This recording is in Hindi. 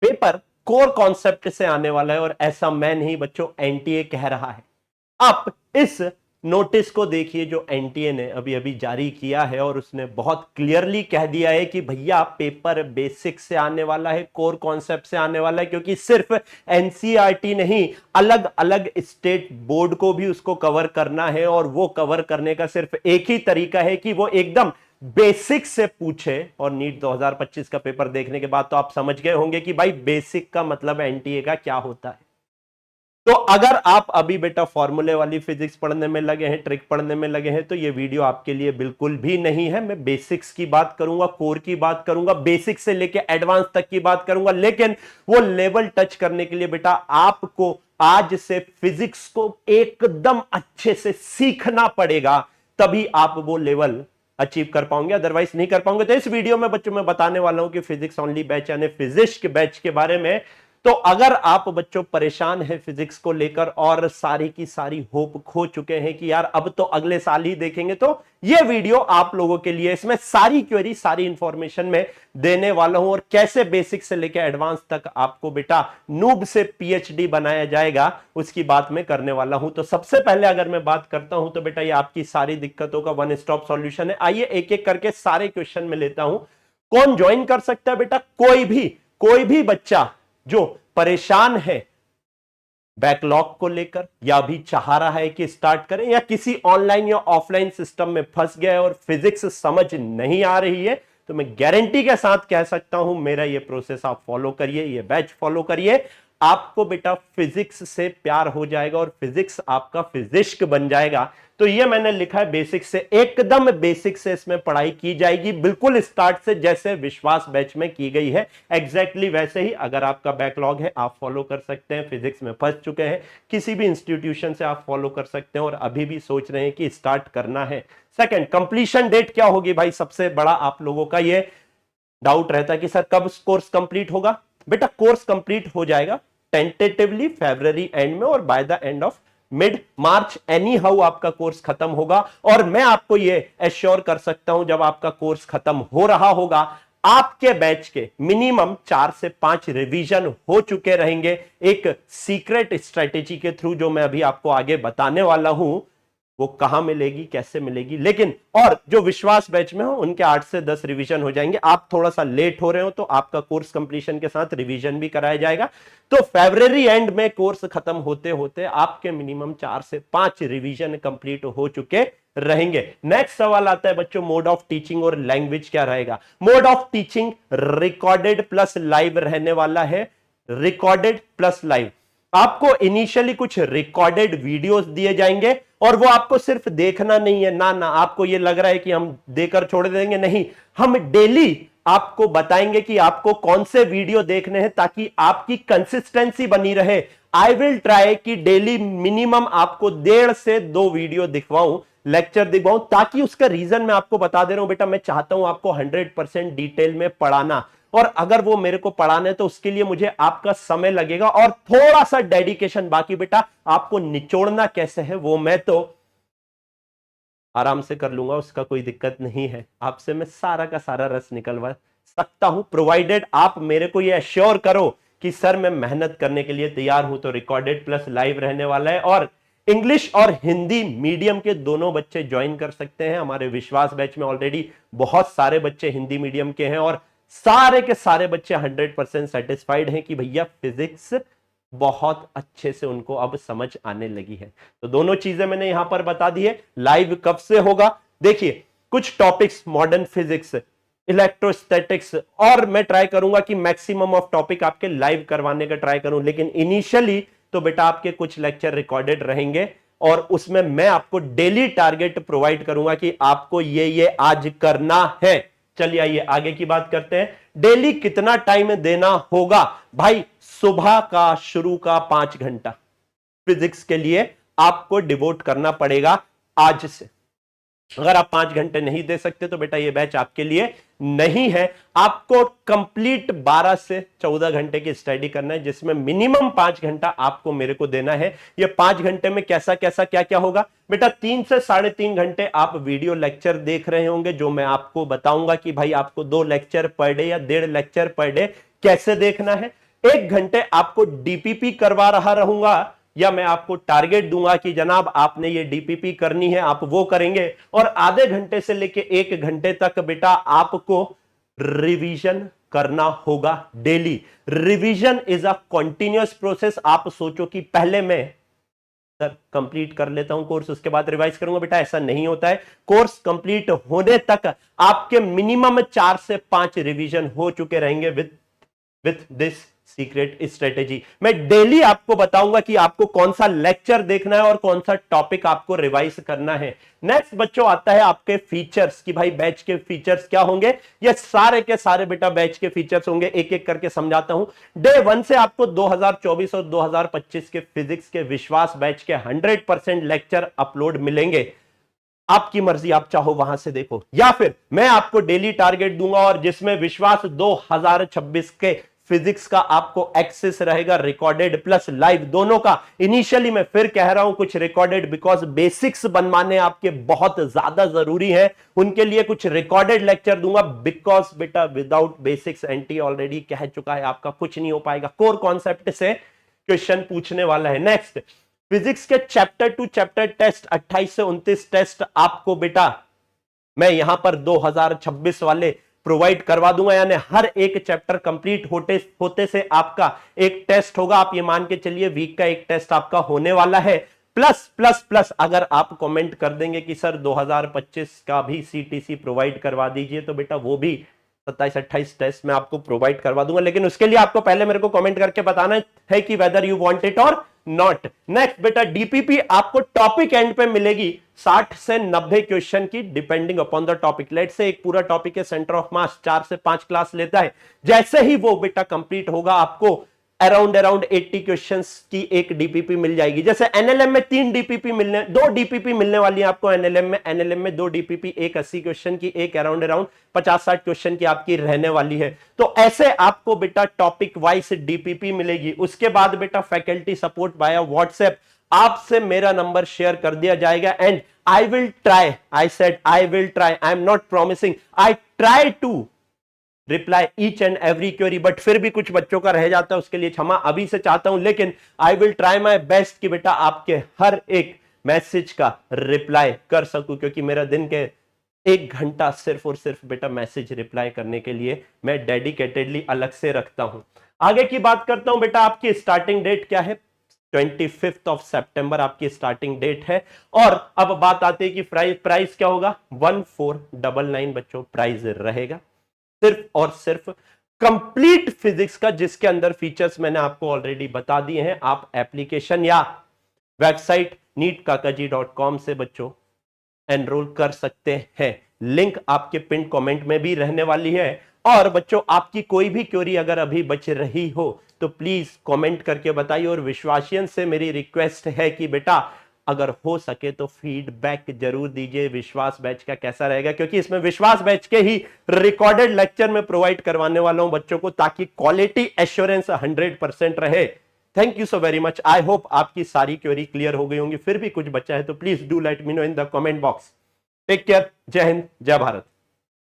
पेपर कोर कॉन्सेप्ट से आने वाला है और ऐसा मैं नहीं बच्चों, एनटीए कह रहा है। आप इस नोटिस को देखिए जो एनटीए ने अभी अभी जारी किया है और उसने बहुत क्लियरली कह दिया है कि भैया पेपर बेसिक से आने वाला है, कोर कॉन्सेप्ट से आने वाला है, क्योंकि सिर्फ एनसीईआरटी नहीं, अलग अलग स्टेट बोर्ड को भी उसको कवर करना है और वो कवर करने का सिर्फ एक ही तरीका है कि वो एकदम बेसिक से पूछे। और नीट 2025 का पेपर देखने के बाद तो आप समझ गए होंगे कि भाई बेसिक का मतलब एनटीए का क्या होता है। तो अगर आप अभी बेटा फॉर्मूले वाली फिजिक्स पढ़ने में लगे हैं, ट्रिक पढ़ने में लगे हैं, तो ये वीडियो आपके लिए बिल्कुल भी नहीं है। मैं बेसिक्स की बात करूंगा, कोर की बात करूंगा, बेसिक से लेके एडवांस तक की बात करूंगा, लेकिन वो लेवल टच करने के लिए बेटा आपको आज से फिजिक्स को एकदम अच्छे से सीखना पड़ेगा, तभी आप वो लेवल अचीव कर पाओगे, अदरवाइज नहीं कर पाओगे। तो इस वीडियो में बच्चों मैं बताने वाला हूं कि फिजिक्स ओनली बैच यानी फिजिक्स के बैच के बारे में। तो अगर आप बच्चों परेशान हैं फिजिक्स को लेकर और सारी की सारी होप खो चुके हैं कि यार अब तो अगले साल ही देखेंगे, तो यह वीडियो आप लोगों के लिए। इसमें सारी क्वेरी, सारी इंफॉर्मेशन में देने वाला हूं और कैसे बेसिक से लेकर एडवांस तक आपको बेटा नूब से पीएचडी बनाया जाएगा, उसकी बात मैं करने वाला हूं। तो सबसे पहले अगर मैं बात करता हूं तो बेटा ये आपकी सारी दिक्कतों का वन स्टॉप सॉल्यूशन है। आइए एक एक करके सारे क्वेश्चन में लेता हूं। कौन ज्वाइन कर सकता है बेटा? कोई भी बच्चा जो परेशान है बैकलॉग को लेकर, या भी चाह रहा है कि स्टार्ट करें, या किसी ऑनलाइन या ऑफलाइन सिस्टम में फंस गया है और फिजिक्स समझ नहीं आ रही है, तो मैं गारंटी के साथ कह सकता हूं मेरा ये प्रोसेस आप फॉलो करिए, ये बैच फॉलो करिए, आपको बेटा फिजिक्स से प्यार हो जाएगा और फिजिक्स आपका फिजिक्स बन जाएगा। तो ये मैंने लिखा है बेसिक से, एकदम बेसिक से इसमें पढ़ाई की जाएगी, बिल्कुल स्टार्ट से जैसे विश्वास बैच में की गई है, एग्जैक्टली वैसे ही। अगर आपका बैकलॉग है आप फॉलो कर सकते हैं, फिजिक्स में फंस चुके हैं किसी भी इंस्टीट्यूशन से आप फॉलो कर सकते हैं और अभी भी सोच रहे हैं कि स्टार्ट करना है। सेकंड, कंप्लीशन डेट क्या होगी भाई? सबसे बड़ा आप लोगों का ये डाउट रहता है कि सर कब कोर्स कंप्लीट होगा। बेटा कोर्स कंप्लीट हो जाएगा टेंटेटिवली फरवरी एंड में और by the end of mid March any how आपका कोर्स खत्म होगा। और मैं आपको यह एश्योर कर सकता हूं जब आपका कोर्स खत्म हो रहा होगा, आपके बैच के मिनिमम 4 से 5 रिवीजन हो चुके रहेंगे, एक सीक्रेट स्ट्रेटेजी के थ्रू जो मैं अभी आपको आगे बताने वाला हूं। वो कहां मिलेगी, कैसे मिलेगी, लेकिन और जो विश्वास बैच में हो उनके 8 से 10 रिवीजन हो जाएंगे। आप थोड़ा सा लेट हो रहे हो तो आपका कोर्स कंप्लीशन के साथ रिवीजन भी कराया जाएगा। तो फरवरी एंड में कोर्स खत्म होते होते आपके मिनिमम 4 से 5 रिवीजन कंप्लीट हो चुके रहेंगे। नेक्स्ट सवाल आता है बच्चों, मोड ऑफ टीचिंग और लैंग्वेज क्या रहेगा? Mode of teaching recorded plus live रहने वाला है। रिकॉर्डेड प्लस लाइव, आपको इनिशियली कुछ रिकॉर्डेड वीडियोस दिए जाएंगे और वो आपको सिर्फ देखना नहीं है, ना आपको ये लग रहा है कि हम देकर छोड़ देंगे, नहीं, हम डेली आपको बताएंगे कि आपको कौन से वीडियो देखने हैं ताकि आपकी कंसिस्टेंसी बनी रहे। आई विल ट्राई कि डेली मिनिमम आपको 1.5 से 2 वीडियो दिखवाऊं, लेक्चर दिखवाऊं, ताकि उसका रीजन मैं आपको बता दे रहा हूं बेटा, मैं चाहता हूं आपको 100% डिटेल में पढ़ाना, और अगर वो मेरे को पढ़ाना है तो उसके लिए मुझे आपका समय लगेगा और थोड़ा सा डेडिकेशन। बाकी बेटा आपको निचोड़ना कैसे है वो मैं तो आराम से कर लूंगा, उसका कोई दिक्कत नहीं है। आपसे मैं सारा का सारा रस निकलवा सकता हूं, प्रोवाइडेड आप मेरे को ये एश्योर करो कि सर मैं मेहनत करने के लिए तैयार हूं। तो रिकॉर्डेड प्लस लाइव रहने वाला है और इंग्लिश और हिंदी मीडियम के दोनों बच्चे ज्वाइन कर सकते हैं। हमारे विश्वास बैच में ऑलरेडी बहुत सारे बच्चे हिंदी मीडियम के हैं और सारे के सारे बच्चे 100% सेटिस्फाइड हैं कि भैया फिजिक्स बहुत अच्छे से उनको अब समझ आने लगी है। तो दोनों चीजें मैंने यहां पर बता दी है। लाइव कब से होगा? देखिए कुछ टॉपिक्स मॉडर्न फिजिक्स, इलेक्ट्रोस्टैटिक्स, और मैं ट्राई करूंगा कि मैक्सिमम ऑफ टॉपिक आपके लाइव करवाने का ट्राई करूं, लेकिन इनिशियली तो बेटा आपके कुछ लेक्चर रिकॉर्डेड रहेंगे और उसमें मैं आपको डेली टारगेट प्रोवाइड करूंगा कि आपको ये आज करना है। चलिए आइए आगे की बात करते हैं। डेली कितना टाइम देना होगा भाई? सुबह का शुरू का 5 घंटा फिजिक्स के लिए आपको डिवोट करना पड़ेगा आज से। अगर आप 5 घंटे नहीं दे सकते तो बेटा ये बैच आपके लिए नहीं है। आपको कंप्लीट 12 से 14 घंटे की स्टडी करना है, जिसमें मिनिमम 5 घंटा आपको मेरे को देना है। ये 5 घंटे में कैसा कैसा क्या क्या होगा बेटा? 3 से 3.5 घंटे आप वीडियो लेक्चर देख रहे होंगे, जो मैं आपको बताऊंगा कि भाई आपको 2 लेक्चर पर डे या 1.5 लेक्चर पर डे कैसे देखना है। 1 घंटे आपको डीपीपी करवा रहा रहूंगा, या मैं आपको टारगेट दूंगा कि जनाब आपने ये डीपीपी करनी है, आप वो करेंगे, और आधे घंटे से लेके 1 घंटे तक बेटा आपको रिवीजन करना होगा daily. Revision is a continuous process. आप सोचो कि पहले मैं सर कंप्लीट कर लेता हूं कोर्स, उसके बाद रिवाइज करूंगा, बेटा ऐसा नहीं होता है। कोर्स कंप्लीट होने तक आपके मिनिमम 4 से 5 रिवीजन हो चुके रहेंगे विथ दिस सीक्रेट स्ट्रेटेजी। मैं डेली आपको बताऊंगा कि आपको कौन सा लेक्चर देखना है और कौन सा टॉपिक आपको रिवाइज करना है। नेक्स्ट बच्चों आता है आपके फीचर्स कि भाई बैच के फीचर्स क्या होंगे। ये सारे के सारे बेटा बैच के फीचर्स होंगे, एक एक करके समझाता हूं। डे 1 से आपको 2024 और 2025 के फिजिक्स के विश्वास बैच के 100% लेक्चर अपलोड मिलेंगे। आपकी मर्जी, आप चाहो वहां से देखो, या फिर मैं आपको डेली टारगेट दूंगा और जिसमें विश्वास 2026 के फिजिक्स का आपको एक्सेस रहेगा, रिकॉर्डेड प्लस लाइव दोनों का। इनिशियली मैं फिर कह रहा हूं कुछ रिकॉर्डेड, बिकॉज बेसिक्स बनवाने आपके बहुत ज्यादा जरूरी है, उनके लिए कुछ रिकॉर्डेड लेक्चर दूंगा, बिकॉज बेटा विदाउट बेसिक्स एंटी ऑलरेडी कह चुका है आपका कुछ नहीं हो पाएगा। कोर कॉन्सेप्ट से क्वेश्चन पूछने वाला है। नेक्स्ट फिजिक्स के चैप्टर 2 चैप्टर टेस्ट 28 से 29 टेस्ट आपको बेटा मैं यहां पर 2026 वाले प्रोवाइड करवा दूंगा, यानी हर एक चैप्टर कंप्लीट होते से आपका एक टेस्ट होगा। आप ये मान के चलिए वीक का एक टेस्ट आपका होने वाला है। प्लस प्लस प्लस अगर आप कमेंट कर देंगे कि सर 2025 का भी सीटीसी प्रोवाइड करवा दीजिए, तो बेटा वो भी 27-28 टेस्ट में आपको प्रोवाइड करवा दूंगा, लेकिन उसके लिए आपको पहले मेरे को कमेंट करके बताना है कि वेदर यू वांट इट और नॉट। नेक्स्ट बेटा डीपीपी आपको टॉपिक एंड पे मिलेगी 60 से 90 क्वेश्चन की, depending upon the topic. Let say एक पूरा टॉपिक है सेंटर ऑफ मास, 4 से 5 क्लास लेता है। जैसे ही वो बेटा कंप्लीट होगा आपको अराउंड 80 क्वेश्चंस की एक डीपीपी मिल जाएगी। जैसे एनएलएम में 2 डीपीपी मिलने वाली है आपको एनएलएम में 2 डीपीपी, एक 80 क्वेश्चन की, एक अराउंड 50-60 क्वेश्चन की आपकी रहने वाली है। तो ऐसे आपको बेटा टॉपिक वाइज डीपीपी मिलेगी। उसके बाद बेटा फैकल्टी सपोर्ट वाया व्हाट्सएप आपसे मेरा नंबर शेयर कर दिया जाएगा, and I will try, I said I will try, I am not promising, I try to reply each and every query, but फिर भी कुछ बच्चों का रह जाता है, उसके लिए क्षमा अभी से चाहता हूं, लेकिन आई विल ट्राई माय बेस्ट कि बेटा आपके हर एक मैसेज का रिप्लाई कर सकूं, क्योंकि मेरा दिन के 1 घंटा सिर्फ और सिर्फ बेटा मैसेज रिप्लाई करने के लिए मैं डेडिकेटेडली अलग से रखता हूं। आगे की बात करता हूं बेटा, आपकी स्टार्टिंग डेट क्या है? 25 ऑफ सितंबर आपकी स्टार्टिंग डेट है। और अब बात आती है कि प्राइस क्या होगा? 1499 बच्चों प्राइस रहेगा, सिर्फ और सिर्फ कंप्लीट फिजिक्स का, जिसके अंदर फीचर्स मैंने आपको ऑलरेडी बता दिए हैं। आप एप्लीकेशन या वेबसाइट neetKakaji.com से बच्चों एनरोल कर सकते हैं। लिंक आपके पिन कमेंट में भी रहने वाली है। और बच्चों आपकी कोई भी क्वेरी अगर अभी बच रही हो तो प्लीज कमेंट करके बताइए। और विश्वासियन से मेरी रिक्वेस्ट है कि बेटा अगर हो सके तो फीडबैक जरूर दीजिए, विश्वास बैच का कैसा रहेगा, क्योंकि इसमें विश्वास बैच के ही रिकॉर्डेड लेक्चर में प्रोवाइड करवाने वाला हूं बच्चों को, ताकि क्वालिटी एश्योरेंस 100% रहे। Thank you so very much. I hope आपकी सारी क्वेरी क्लियर हो गई होंगी। फिर भी कुछ बचा है तो please do let me know in the comment box. Take care. जय हिंद, जय भारत।